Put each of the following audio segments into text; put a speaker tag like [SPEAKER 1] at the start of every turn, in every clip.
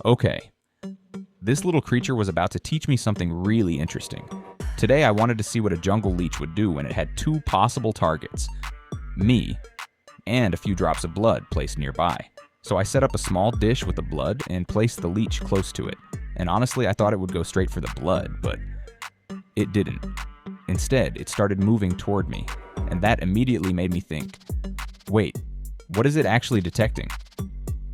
[SPEAKER 1] Okay, this little creature was about to teach me something really interesting. Today I wanted to see what a jungle leech would do when it had two possible targets, me and a few drops of blood placed nearby. So I set up a small dish with the blood and placed the leech close to it. And honestly, I thought it would go straight for the blood, but it didn't. Instead, it started moving toward me, and that immediately made me think, wait, what is it actually detecting?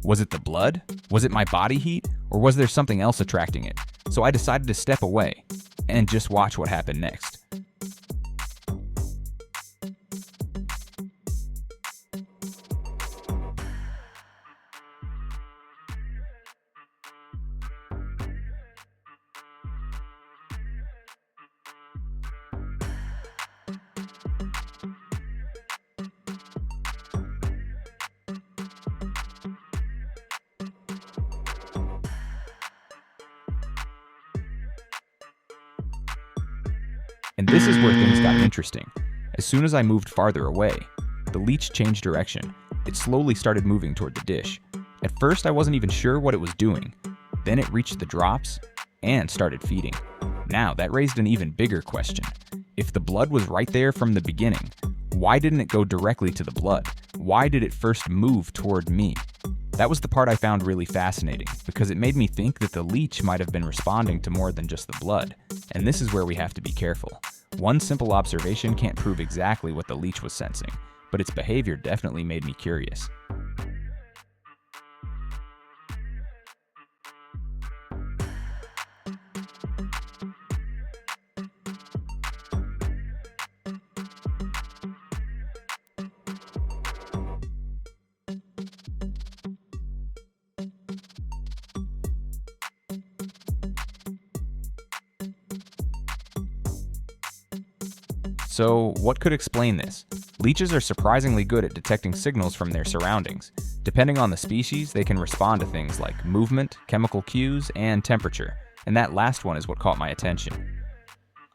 [SPEAKER 1] Was it the blood? Was it my body heat? Or was there something else attracting it? So I decided to step away and just watch what happened next. And this is where things got interesting. As soon as I moved farther away, the leech changed direction. It slowly started moving toward the dish. At first, I wasn't even sure what it was doing. Then it reached the drops and started feeding. Now, that raised an even bigger question. If the blood was right there from the beginning, why didn't it go directly to the blood? Why did it first move toward me? That was the part I found really fascinating, because it made me think that the leech might have been responding to more than just the blood. And this is where we have to be careful. One simple observation can't prove exactly what the leech was sensing, but its behavior definitely made me curious. So, what could explain this? Leeches are surprisingly good at detecting signals from their surroundings. Depending on the species, they can respond to things like movement, chemical cues, and temperature, and that last one is what caught my attention.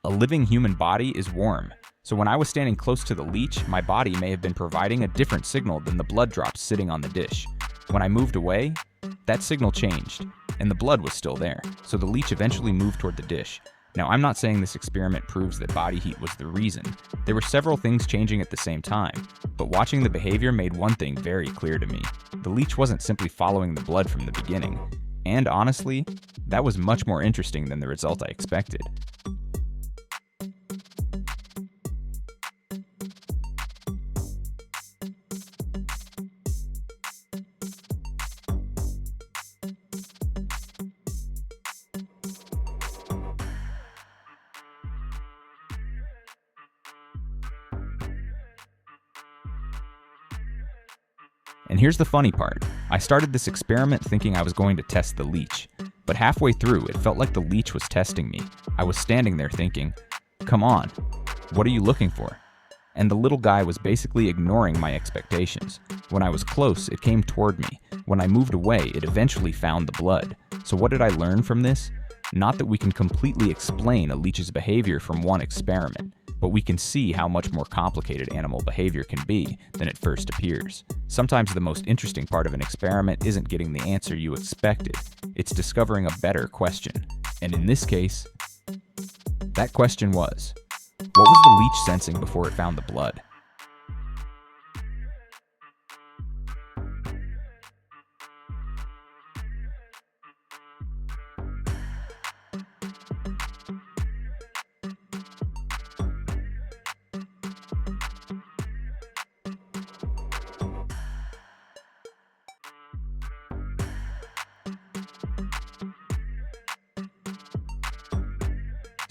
[SPEAKER 1] A living human body is warm, so when I was standing close to the leech, my body may have been providing a different signal than the blood drops sitting on the dish. When I moved away, that signal changed, and the blood was still there, so the leech eventually moved toward the dish. Now, I'm not saying this experiment proves that body heat was the reason. There were several things changing at the same time, but watching the behavior made one thing very clear to me. The leech wasn't simply following the blood from the beginning. And honestly, that was much more interesting than the result I expected. And here's the funny part. I started this experiment thinking I was going to test the leech, but halfway through it felt like the leech was testing me. I was standing there thinking, come on, what are you looking for? And the little guy was basically ignoring my expectations. When I was close, it came toward me. When I moved away, it eventually found the blood. So what did I learn from this? Not that we can completely explain a leech's behavior from one experiment, but we can see how much more complicated animal behavior can be than it first appears. Sometimes the most interesting part of an experiment isn't getting the answer you expected, it's discovering a better question. And in this case, that question was, what was the leech sensing before it found the blood?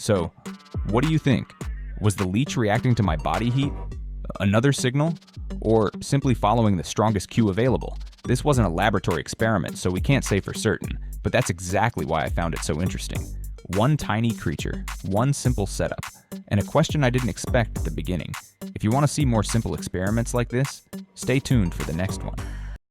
[SPEAKER 1] So, what do you think? Was the leech reacting to my body heat? Another signal? Or simply following the strongest cue available? This wasn't a laboratory experiment, so we can't say for certain, but that's exactly why I found it so interesting. One tiny creature, one simple setup, and a question I didn't expect at the beginning. If you want to see more simple experiments like this, stay tuned for the next one.